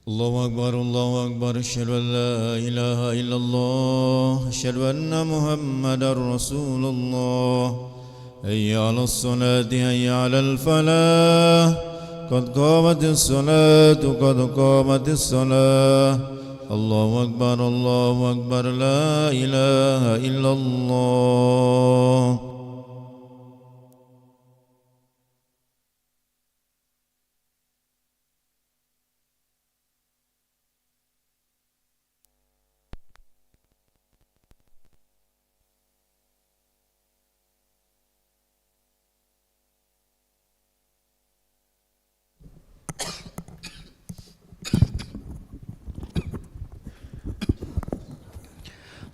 الله أكبر أشهد أن لا إله إلا الله أشهد أن محمدا رسول الله حي على الصلاة حي على الفلاح قد قامت الصلاة الله أكبر لا إله إلا الله.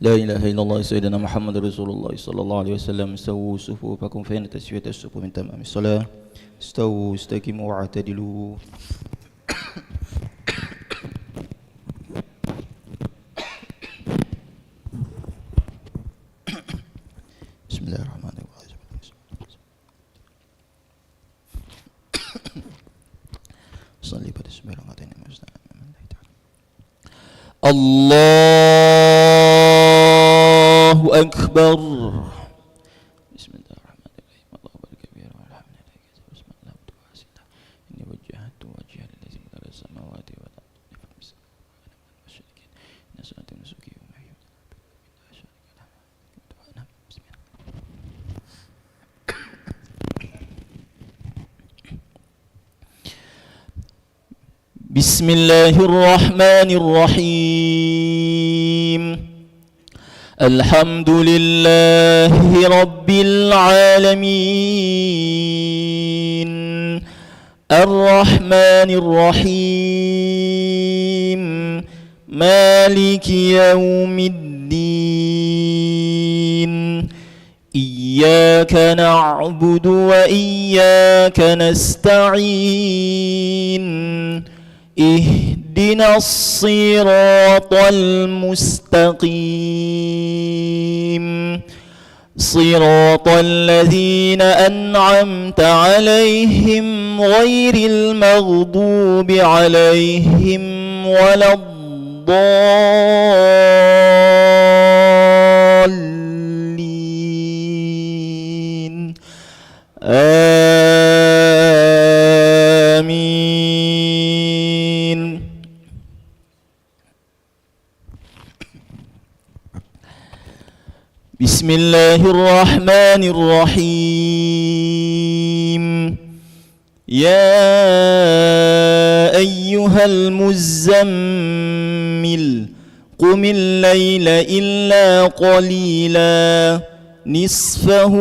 لا إله إلا الله سيدنا محمد رسول الله صلى الله عليه وسلم. استووا صفوفكم فإن تسوية الصفوف من تمام الصلاة. استووا استقيموا واعتدلوا. بسم الله الرحمن الرحيم. صلي بسم الله الرحمن الرحيم. الله أكبر. بسم الله الرحمن الرحيم. الله أكبر كبيرا والحمد لله كثيرا بسم الله واسعا إني وجهت وجهي للذي فطر السماوات والأرض إن صلاتي ونسكي ومحياي بسم الله الرحمن الرحيم. الحمد لله رب العالمين الرحمن الرحيم مالك يوم الدين إياك نعبد وإياك نستعين اهدنا الصراط المستقيم صراط الذين أنعمت عليهم غير المغضوب عليهم ولا الضالين آمين. بسم الله الرحمن الرحيم. يا أيها المزمل قم الليل إلا قليلا نصفه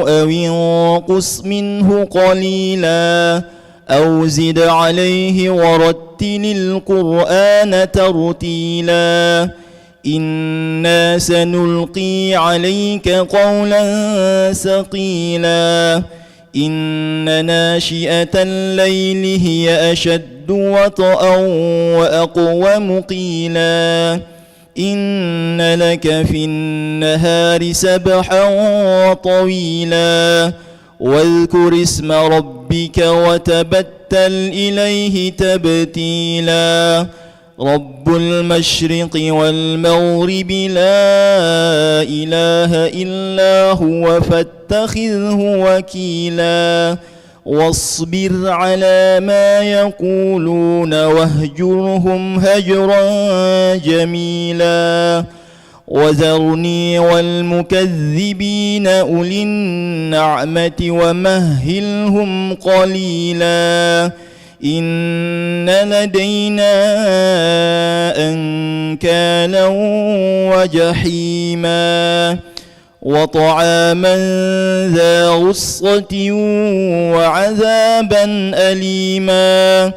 أو انقص منه قليلا أو زد عليه ورتل القرآن ترتيلا إنا سنلقي عليك قولا ثقيلا إن ناشئة الليل هي أشد وطئا وأقوم قيلا إن لك في النهار سبحا طويلا واذكر اسم ربك وتبتل إليه تبتيلا رب المشرق والمغرب لا إله إلا هو فاتخذه وكيلا واصبر على ما يقولون واهجرهم هجرا جميلا وذرني والمكذبين أولي النعمة ومهلهم قليلا إن لدينا أنكالا وجحيما وطعاما ذا غصة وعذابا أليما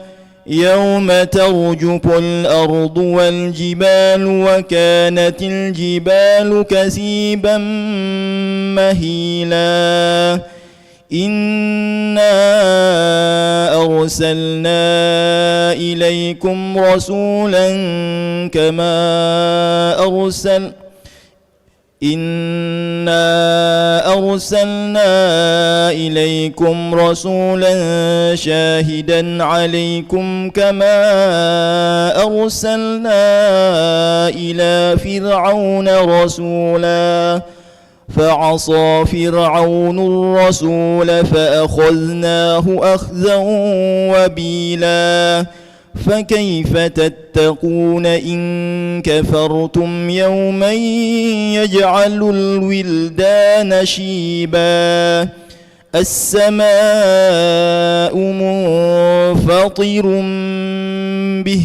يوم ترجف الأرض والجبال وكانت الجبال كثيبا مهيلا إنا أرسلنا إليكم رسولا إنا أرسلنا إليكم رسولا شاهدا عليكم كما أرسلنا إلى فرعون رسولا فعصى فرعون الرسول فأخذناه أخذا وبيلا فكيف تتقون إن كفرتم يوما يجعل الولدان شيبا السماء منفطر به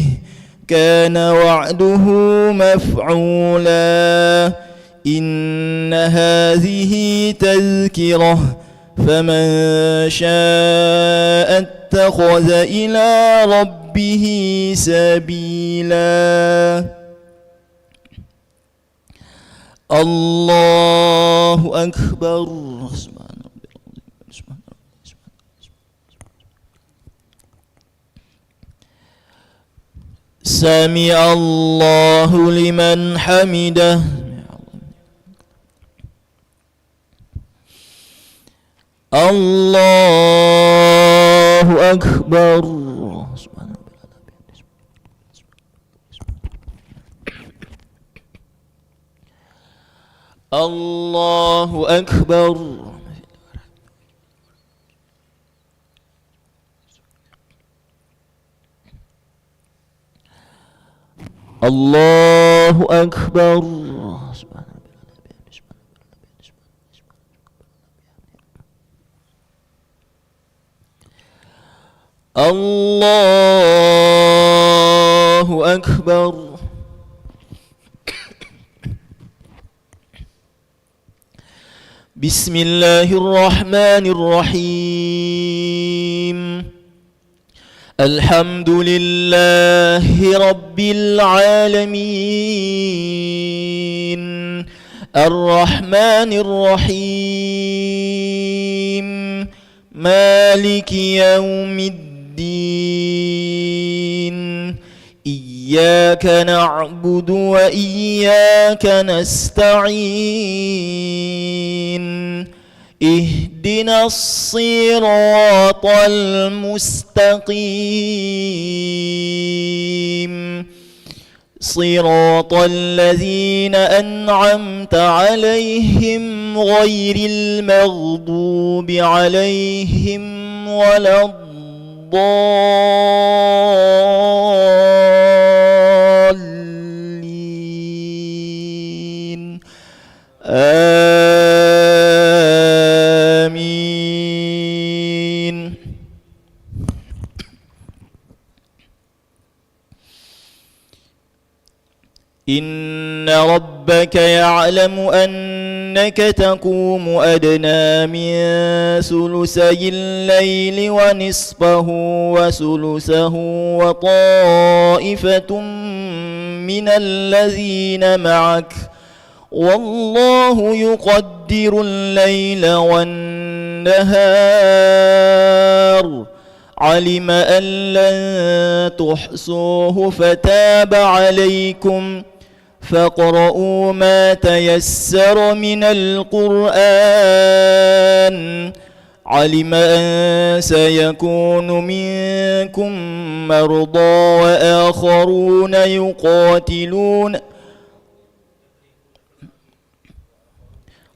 كان وعده مفعولا إن هذه تذكرة فمن شاء اتخذ إلى ربه سبيلا الله أكبر سمع الله لمن حمده الله أكبر الله أكبر الله أكبر الله أكبر بسم الله الرحمن الرحيم الحمد لله رب العالمين الرحمن الرحيم مالك يوم الدين إياك نعبد وإياك نستعين اهدنا الصراط المستقيم صراط الذين أنعمت عليهم غير المغضوب عليهم ولا الضالين آمين إن ربك يعلم أنك تقوم أدنى من ثلثي الليل ونصفه وثلثه وطائفة من الذين معك والله يقدر الليل والنهار علم أن لن تحصوه فتاب عليكم فاقرؤوا ما تيسر من القرآن علم أن سيكون منكم مرضى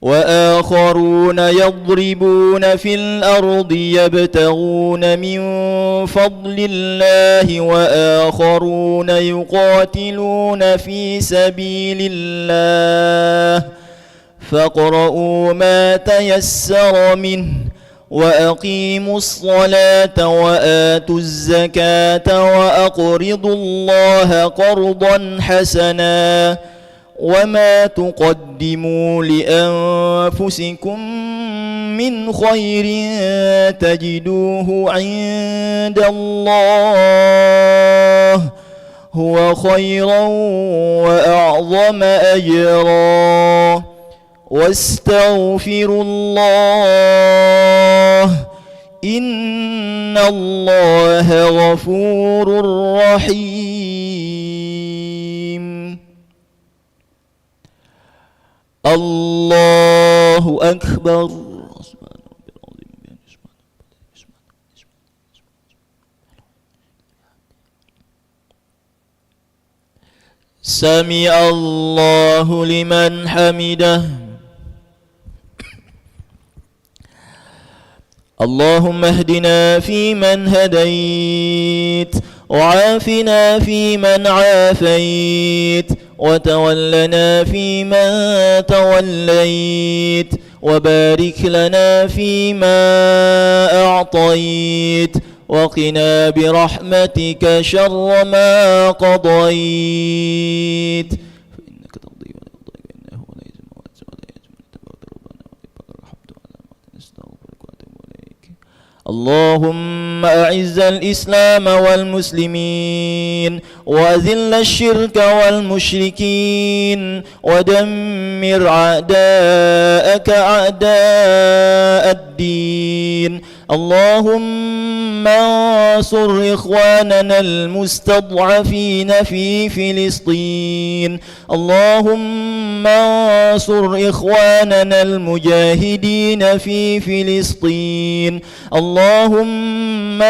وآخرون يضربون في الأرض يبتغون من فضل الله وآخرون يقاتلون في سبيل الله فاقرؤوا ما تيسر منه وأقيموا الصلاة وآتوا الزكاة وأقرضوا الله قرضا حسنا وما تقدموا لأنفسكم من خير تجدوه عند الله هو خيرا وأعظم أجرا واستغفروا الله إن الله غفور رحيم الله الله أكبر. سمع الله لمن حمده. اللهم اهدنا فيمن هديت، وعافنا فيمن عافيت، وتولنا فيمن توليت، وبارك لنا فيما أعطيت، وقنا برحمتك شر ما قضيت، فإنك تقضي ولا يقضى إنه لا يزم ولا يزم تبارك ربنا ولك الحمد على ما نستغفرك وأتوب إليك. اللهم أعز الإسلام والمسلمين، وأذل الشرك والمشركين، ودمر أعداءك أعداء الدين. اللهم انصر إخواننا المستضعفين في فلسطين. اللهم انصر إخواننا المجاهدين في فلسطين. اللهم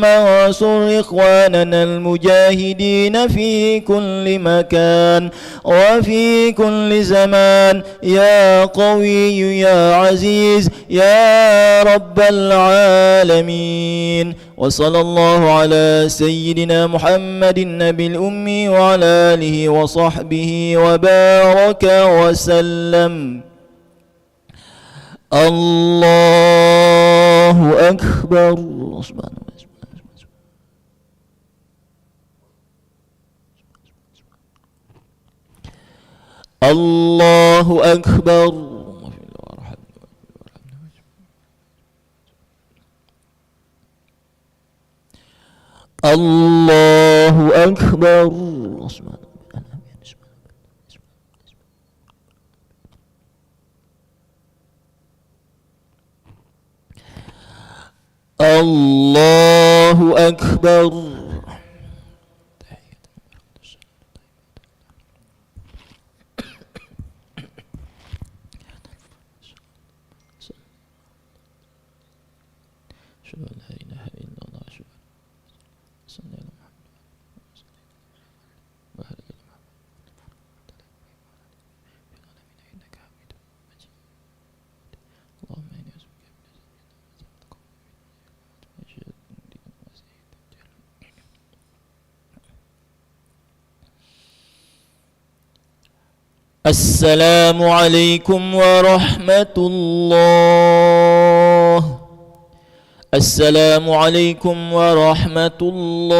انصر إخواننا المجاهدين في كل مكان وفي كل زمان يا قوي يا عزيز يا رب العالمين. وصلى الله على سيدنا محمد النبي الأمي وعلى آله وصحبه وبارك وسلم. الله أكبر. الله أكبر. الله أكبر. الله أكبر. السلام عليكم ورحمة الله. السلام عليكم ورحمة الله.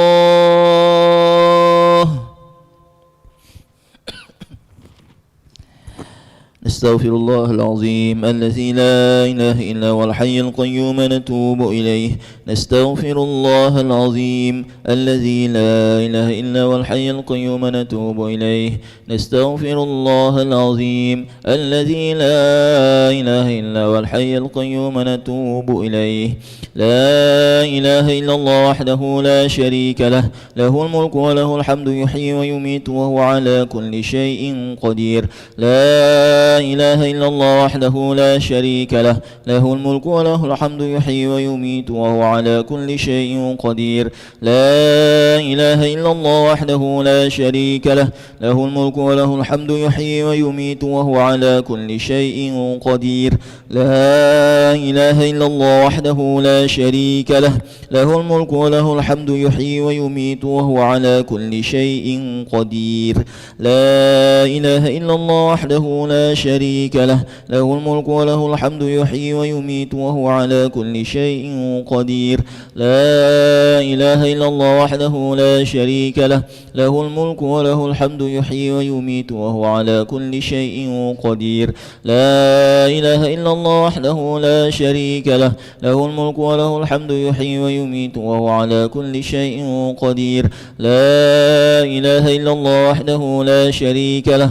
نستغفر الله العظيم الذي لا إله إلا هو الحي القيوم نتوب إليه. نستغفر الله العظيم الذي لا إله إلا هو الحي القيوم نتوب إليه. نستغفر الله العظيم الذي لا إله إلا هو الحي القيوم نتوب إليه. لا إله إلا الله وحده لا شريك له، له الملك وله الحمد يحيي ويميت وهو على كل شيء قدير. لا إله إلا الله وحده لا شريك له، له الملك وله الحمد يحيي ويميت وهو على كل شيء قدير. لا إله إلا الله وحده لا شريك له، له الملك وله الحمد يحيي ويميت وهو على كل شيء قدير. لا إله إلا الله وحده لا شريك له، له الملك وله الحمد يحيي ويميت وهو على كل شيء قدير. لا إله إلا الله وحده لا شريك له، له الملك وله الحمد يحيي ويميت وهو على كل شيء قدير. لا إله إلا الله وحده لا شريك له، له الملك وله الحمد يحيي ويميت وهو على كل شيء قدير. لا إله إلا الله وحده لا شريك له، له الملك وله الحمد يحيي ويميت وهو على كل شيء قدير. لا إله إلا الله وحده لا شريك له،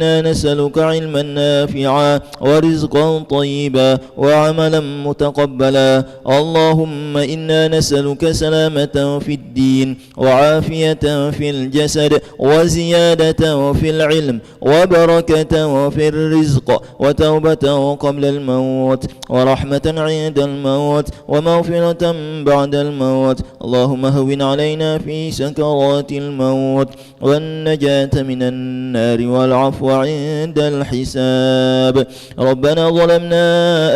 إنا نسألك علما نافعا ورزقا طيبا وعملا متقبلا. اللهم إنا نسألك سلامة في الدين وعافية في الجسد وزيادة في العلم وبركة في الرزق وتوبة قبل الموت ورحمة عند الموت ومغفرة بعد الموت. اللهم هون علينا في سكرات الموت والنجاة من النار والعفو عند الحساب. ربنا ظلمنا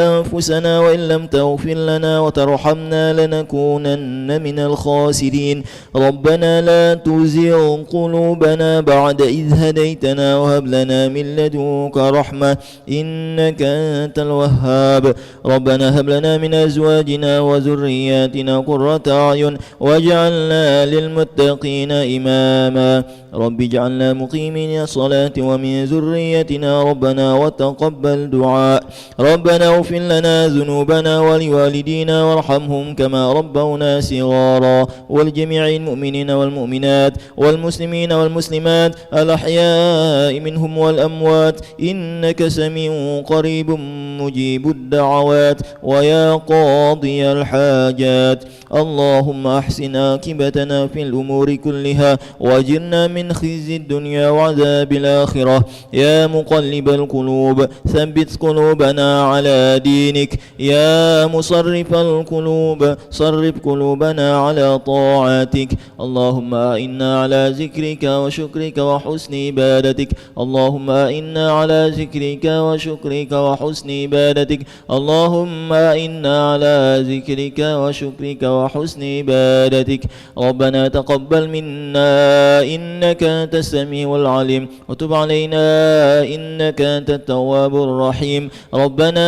أنفسنا وإن لم تغفر لنا وترحمنا لنكونن من الخاسرين. ربنا لا تزغ قلوبنا بعد إذ هديتنا وهب لنا من لدنك رحمة إنك أنت الوهاب. ربنا هب لنا من أزواجنا وذرياتنا قرة أعين واجعلنا للمتقين إماما. رب اجعلنا مقيمين الصلاة ومن ذريتنا ربنا وتقبل دعاء. ربنا اغفر لنا ذنوبنا ولوالدينا وارحمهم كما ربونا صغارا ولجميع المؤمنين والمؤمنات والمسلمين والمسلمات الأحياء منهم والأموات إنك سميع قريب مجيب الدعوات ويا قاضي الحاجات. اللهم أحسن عاقبتنا في الأمور كلها واجرنا من خزي الدنيا وعذاب الآخرة. يا مقلب القلوب ثبت قلوبنا على دينك. يا مصرف القلوب صرف قلوبنا على طاعتك. اللهم إنا على ذكرك وشكرك وحسن عبادتك. اللهم إنا على ذكرك وشكرك وحسن عبادتك. اللهم إنا على ذكرك وشكرك وحسن عبادتك. ربنا تقبل منا إنك أنت السميع العليم وتب علينا إنك أنت التواب الرحيم. ربنا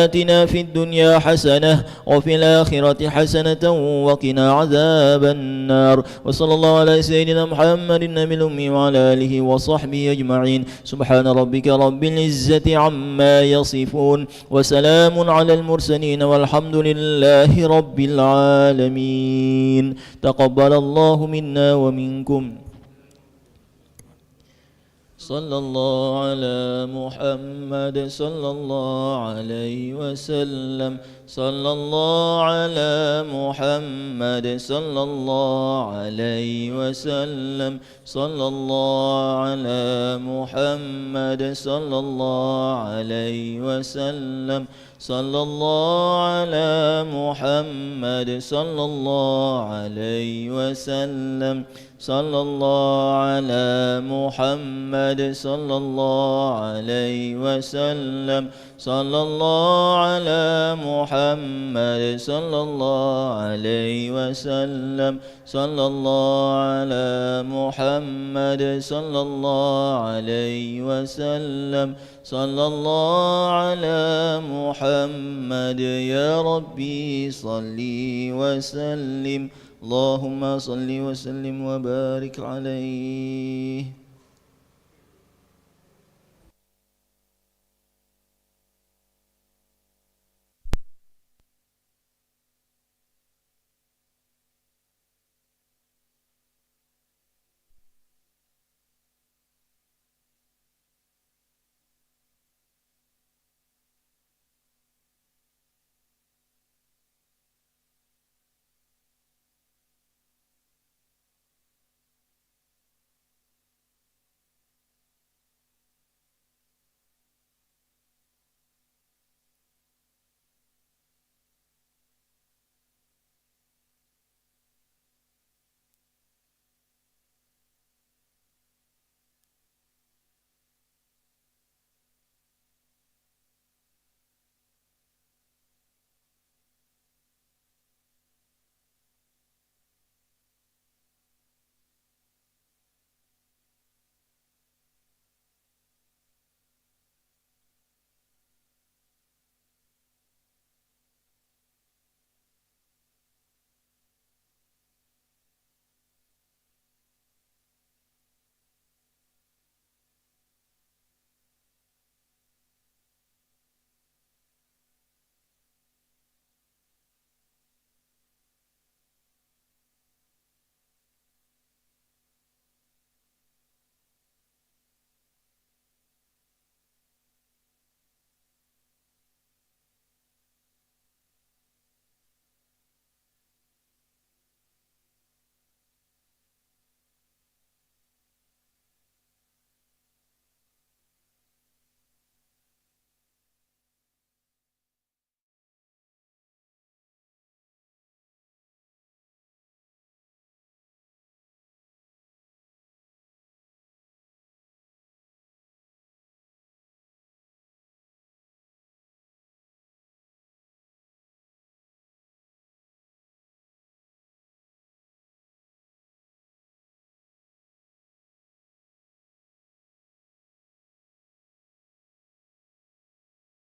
آتنا في الدنيا حسنة وفي الآخرة حسنة وقنا عذاب النار. وصلى الله على سيدنا محمد النبي الأمي وعلى آله وصحبه أجمعين. سبحان ربك رب العزة عما يصفون وسلام على المرسلين والحمد لله رب العالمين. تقبل الله منا ومنكم. صلى الله على محمد صلى الله عليه وسلم. صلى الله على محمد صلى الله عليه وسلم. صلى الله على محمد صلى الله عليه وسلم. صلى الله على محمد صلى الله عليه وسلم. صلى الله على محمد صلى الله عليه وسلم. صلى الله على محمد صلى الله عليه وسلم. صلى الله على محمد صلى الله عليه وسلم. صلى الله على محمد. يا ربي صل وسلم. اللهم صل وسلم وبارك عليه.